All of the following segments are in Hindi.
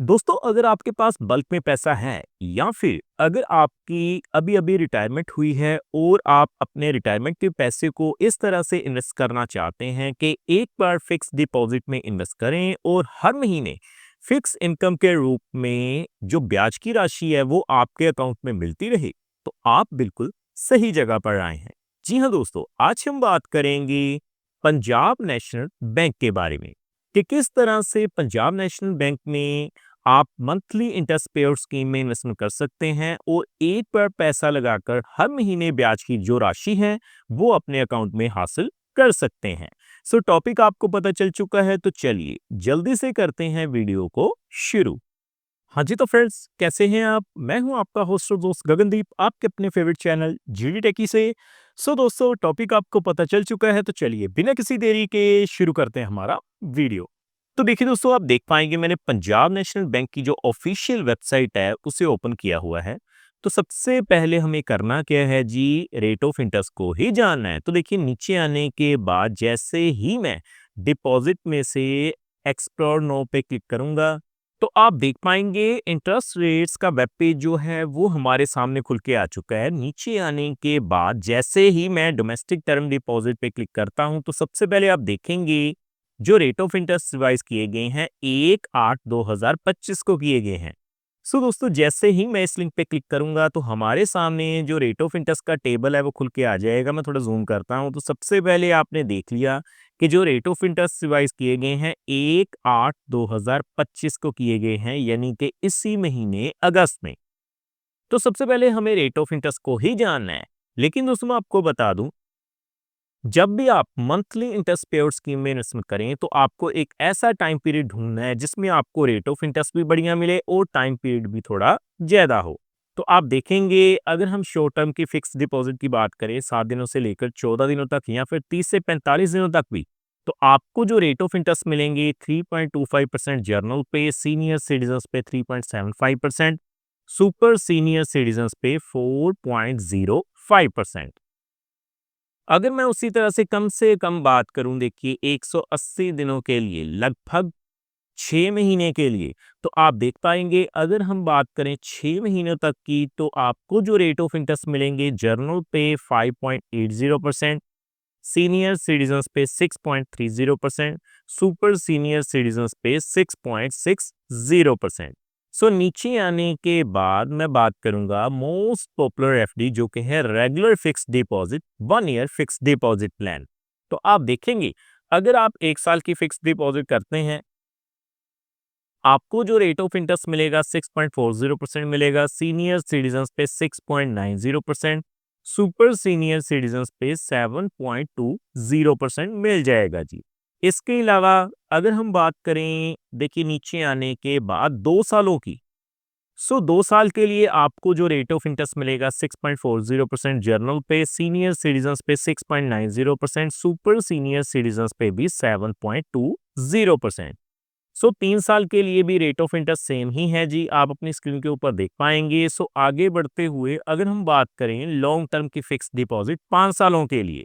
दोस्तों, अगर आपके पास बल्क में पैसा है या फिर अगर आपकी अभी-अभी रिटायरमेंट हुई है और आप अपने रिटायरमेंट के पैसे को इस तरह से इन्वेस्ट करना चाहते हैं कि एक बार फिक्स डिपॉजिट में इन्वेस्ट करें और हर महीने फिक्स इनकम के रूप में जो ब्याज की राशि है वो आपके अकाउंट में मिलती रहे, तो आप बिल्कुल सही जगह पर आए हैं। जी हाँ दोस्तों, आज हम बात करेंगे पंजाब नेशनल बैंक के बारे में कि किस तरह से पंजाब नेशनल बैंक में आप मंथली इंटरेस्ट पेयर स्कीम में इन्वेस्टमेंट कर सकते हैं और एक बार पैसा लगाकर हर महीने ब्याज की जो राशि है वो अपने अकाउंट में हासिल कर सकते हैं। सो टॉपिक आपको पता चल चुका है, तो चलिए जल्दी से करते हैं वीडियो को शुरू। हाँ जी, तो फ्रेंड्स कैसे हैं आप? मैं हूं आपका होस्ट और दोस्त गगनदीप, आपके अपने फेवरेट चैनल जीडी टेकी से। सो दोस्तों, टॉपिक आपको पता चल चुका है, तो चलिए बिना किसी देरी के शुरू करते हैं हमारा वीडियो। तो देखिए दोस्तों, आप देख पाएंगे मैंने पंजाब नेशनल बैंक की जो ऑफिशियल वेबसाइट है उसे ओपन किया हुआ है। तो सबसे पहले हमें करना क्या है जी, रेट ऑफ इंटरेस्ट को ही जानना है। तो देखिए नीचे आने के बाद जैसे ही मैं डिपॉजिट में से एक्सप्लोर नो पे क्लिक करूंगा, तो आप देख पाएंगे इंटरेस्ट रेट्स का वेब पेज जो है वो हमारे सामने खुल के आ चुका है। नीचे आने के बाद जैसे ही मैं डोमेस्टिक टर्म डिपॉजिट पे क्लिक करता हूं, तो सबसे पहले आप देखेंगे जो रेट ऑफ इंटरेस्ट रिवाइज किए गए हैं 1/8/2025 को किए गए हैं। सो दोस्तों, जैसे ही मैं इस लिंक पे क्लिक करूंगा तो हमारे सामने जो रेट ऑफ इंटरेस्ट का टेबल है वो खुल के आ जाएगा। मैं थोड़ा जूम करता हूं, तो सबसे पहले आपने देख लिया कि जो रेट ऑफ इंटरेस्ट रिवाइज किए गए हैं 1/8/2025 को किए गए हैं, यानी कि इसी महीने अगस्त में। तो सबसे पहले हमें रेट ऑफ इंटरेस्ट को ही जानना है। लेकिन दोस्तों मैं आपको बता दूं, जब भी आप मंथली इंटरेस्ट पेयर स्कीम में इन्वेस्टमेंट करें तो आपको एक ऐसा टाइम पीरियड ढूंढना है जिसमें आपको रेट ऑफ इंटरेस्ट भी बढ़िया मिले और टाइम पीरियड भी थोड़ा ज्यादा हो। तो आप देखेंगे अगर हम शॉर्ट टर्म की फिक्स डिपॉजिट की बात करें 7 दिनों से लेकर 14 दिनों तक या फिर 30 से 45 दिनों तक भी, तो आपको जो रेट ऑफ इंटरेस्ट मिलेंगे 3.25% जर्नल पे, सीनियर सिटीजन पे 3.75%, सुपर सीनियर सिटीजन पे 4.05%। अगर मैं उसी तरह से कम बात करूं, देखिए 180 दिनों के लिए लगभग 6 महीने के लिए, तो आप देख पाएंगे अगर हम बात करें 6 महीनों तक की, तो आपको जो रेट ऑफ इंटरेस्ट मिलेंगे जर्नल पे 5.80%, सीनियर सिटीजन्स पे 6.30%, सुपर सीनियर सिटीजन्स पे 6.60%। सो नीचे आने के बाद मैं बात करूंगा मोस्ट पॉपुलर एफडी जो कि है regular fix deposit 1 year fix deposit plan. तो आप देखेंगे अगर आप 1 साल की फिक्स डिपॉजिट करते हैं, आपको जो रेट ऑफ इंटरेस्ट मिलेगा 6.40% मिलेगा, सीनियर सिटीजन्स पे 6.90%, सुपर सीनियर सिटीजन्स पे 7.20% मिल जाएगा जी। इसके अलावा अगर हम बात करें, देखिए नीचे आने के बाद 2 सालों की, 2 साल के लिए आपको जो रेट ऑफ इंटरेस्ट मिलेगा 6.40% जर्नल पे, सीनियर सिटीजन्स पे 6.90%, सुपर सीनियर सिटीजन्स पे भी 7.20%। 3 साल के लिए भी रेट ऑफ इंटरेस्ट सेम ही है जी, आप अपनी स्क्रीन के ऊपर देख पाएंगे। आगे बढ़ते हुए अगर हम बात करें लॉन्ग टर्म की फिक्स डिपॉजिट 5 सालों के लिए,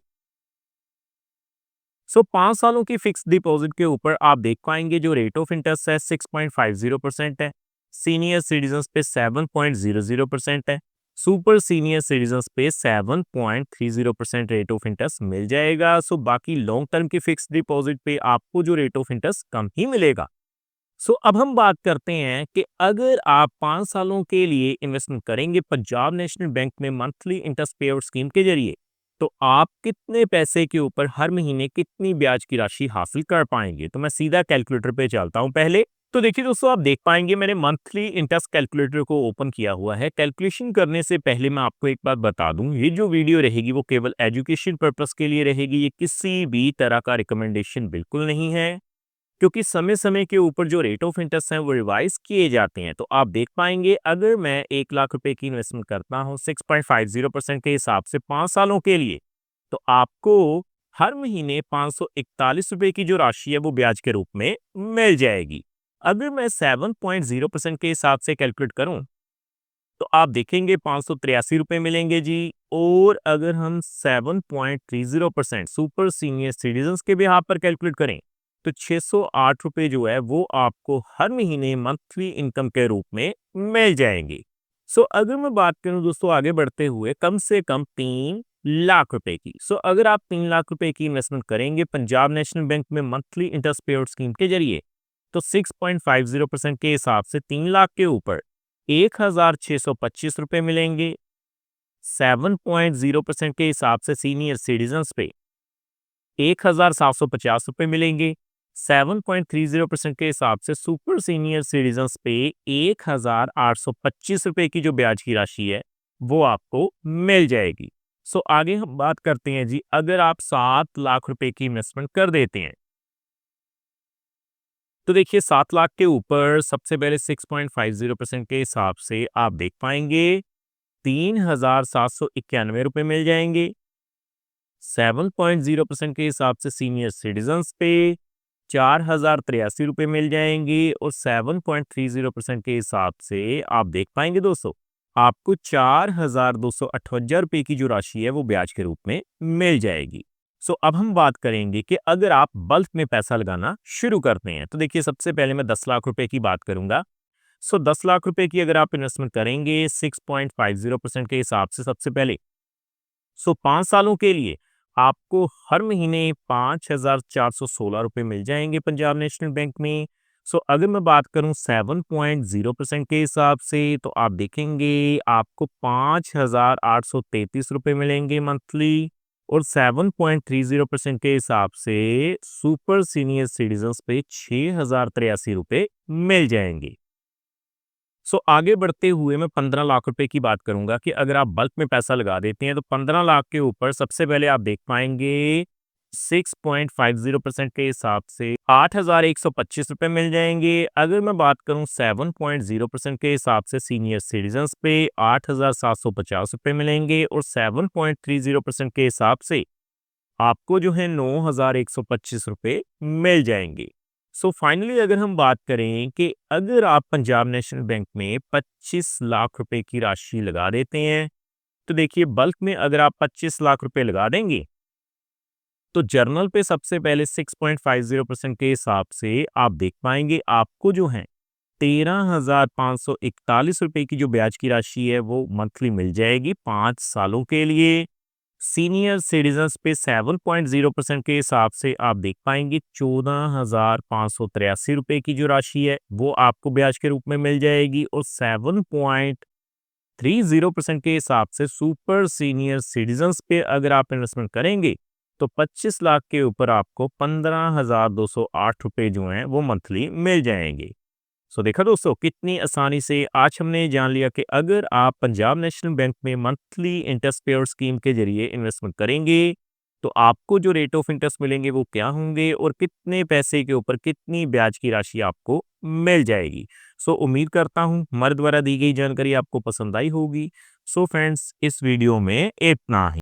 5 सालों की फिक्स डिपॉजिट के ऊपर आप देख पाएंगे जो रेट ऑफ इंटरेस्ट है 6.50% है, सीनियर सिटीजन्स पे 7.00% है, सुपर सीनियर सिटीजन्स पे 7.30% रेट ऑफ इंटरेस्ट मिल जाएगा। बाकी लॉन्ग टर्म की फिक्स डिपॉजिट पे आपको जो रेट ऑफ इंटरेस्ट कम ही मिलेगा। अब हम बात करते हैं कि अगर आप 5 सालों के लिए इन्वेस्टमेंट करेंगे पंजाब नेशनल बैंक में मंथली इंटरेस्ट पे आउट स्कीम के जरिए, तो आप कितने पैसे के ऊपर हर महीने कितनी ब्याज की राशि हासिल कर पाएंगे। तो मैं सीधा कैलकुलेटर पे चलता हूं पहले। तो देखिए दोस्तों, आप देख पाएंगे मैंने मंथली इंटरेस्ट कैलकुलेटर को ओपन किया हुआ है। कैलकुलेशन करने से पहले मैं आपको एक बात बता दूं, ये जो वीडियो रहेगी वो केवल एजुकेशन पर्पस के लिए रहेगी, ये किसी भी तरह का रिकमेंडेशन बिल्कुल नहीं है, क्योंकि समय समय के ऊपर जो रेट ऑफ इंटरेस्ट है वो रिवाइज किए जाते हैं। तो आप देख पाएंगे अगर मैं 1 लाख रुपए की इन्वेस्टमेंट करता हूं 6.50% के हिसाब से 5 सालों के लिए, तो आपको हर महीने 541 रुपए की जो राशि है वो ब्याज के रूप में मिल जाएगी। अगर मैं 7.0% के हिसाब से कैलकुलेट करूं, तो आप देखेंगे 583 रुपए मिलेंगे जी। और अगर हम 7.30% सुपर सीनियर सिटीजन के भी यहाँ पर कैलकुलेट करें, तो 608 रुपए जो है वो आपको हर महीने मंथली इनकम के रूप में मिल जाएंगे। अगर मैं बात करूं दोस्तों आगे बढ़ते हुए कम से कम 3 लाख रुपए की। अगर आप 3 लाख रुपए की इन्वेस्टमेंट करेंगे पंजाब नेशनल बैंक में मंथली इंटरेस्ट पेड स्कीम के जरिए, तो 6.50% के हिसाब से 3 लाख के ऊपर 1,625 रुपए मिलेंगे। 7.0% के हिसाब से सीनियर सिटीजन पे 1,750 रुपए मिलेंगे। 7.30% के हिसाब से सुपर सीनियर सिटीजन पे 1,825 रुपए की जो ब्याज की राशि है वो आपको मिल जाएगी। आगे हम बात करते हैं जी, अगर आप 7 लाख रुपए की इन्वेस्टमेंट कर देते हैं तो देखिए 7 लाख के ऊपर सबसे पहले 6.50% के हिसाब से आप देख पाएंगे 3,791 रुपए मिल जाएंगे। 7.0% के हिसाब से सीनियर सिटीजन्स पे 4,083 रुपए मिल जाएंगे और 7.30% के हिसाब से आप देख पाएंगे दोस्तों आपको 4,258 रुपए की जो राशि है वो ब्याज के रूप में मिल जाएगी। अब हम बात करेंगे कि अगर आप बल्क में पैसा लगाना शुरू करते हैं तो देखिए सबसे पहले मैं 10 लाख रुपए की बात करूंगा। 10 लाख रुपए की अगर आप इन्वेस्टमेंट करेंगे 6.50% के हिसाब से सबसे पहले 5 सालों के लिए आपको हर महीने 5,416 रुपए मिल जाएंगे पंजाब नेशनल बैंक में। अगर मैं बात करूं 7.0% के हिसाब से तो आप देखेंगे आपको 5,833 रुपए मिलेंगे मंथली और 7.30% के हिसाब से सुपर सीनियर सिटीजन्स पे 6,083 रुपए मिल जाएंगे। आगे बढ़ते हुए मैं 15 लाख रुपए की बात करूंगा कि अगर आप बल्क में पैसा लगा देते हैं तो 15 लाख के ऊपर सबसे पहले आप देख पाएंगे 6.50% के हिसाब से 8,125 रुपए मिल जाएंगे। अगर मैं बात करूं 7.0% के हिसाब से सीनियर सिटीजन्स पे 8,750 रुपए मिलेंगे और 7.30% के हिसाब से आपको जो है 9,125 रुपए मिल जाएंगे। फाइनली अगर हम बात करें कि अगर आप पंजाब नेशनल बैंक में 25 लाख रुपए की राशि लगा देते हैं तो देखिए बल्क में अगर आप 25 लाख रुपए लगा देंगे तो जर्नल पे सबसे पहले 6.50% के हिसाब से आप देख पाएंगे आपको जो है 13,541 रुपए की जो ब्याज की राशि है वो मंथली मिल जाएगी 5 सालों के लिए। सीनियर सिटीजन्स पे 7.0% के हिसाब से आप देख पाएंगे 14,583 रुपए की जो राशि है वो आपको ब्याज के रूप में मिल जाएगी और 7.30% के हिसाब से सुपर सीनियर सिटीजन्स पे अगर आप इन्वेस्टमेंट करेंगे तो 25 लाख के ऊपर आपको 15,208 रुपए जो हैं वो मंथली मिल जाएंगे। देखा दोस्तों कितनी आसानी से आज हमने जान लिया कि अगर आप पंजाब नेशनल बैंक में मंथली इंटरेस्ट पेड स्कीम के जरिए इन्वेस्टमेंट करेंगे तो आपको जो रेट ऑफ इंटरेस्ट मिलेंगे वो क्या होंगे और कितने पैसे के ऊपर कितनी ब्याज की राशि आपको मिल जाएगी। उम्मीद करता हूं हमारे द्वारा दी गई जानकारी आपको पसंद आई होगी। फ्रेंड्स इस वीडियो में इतना ही।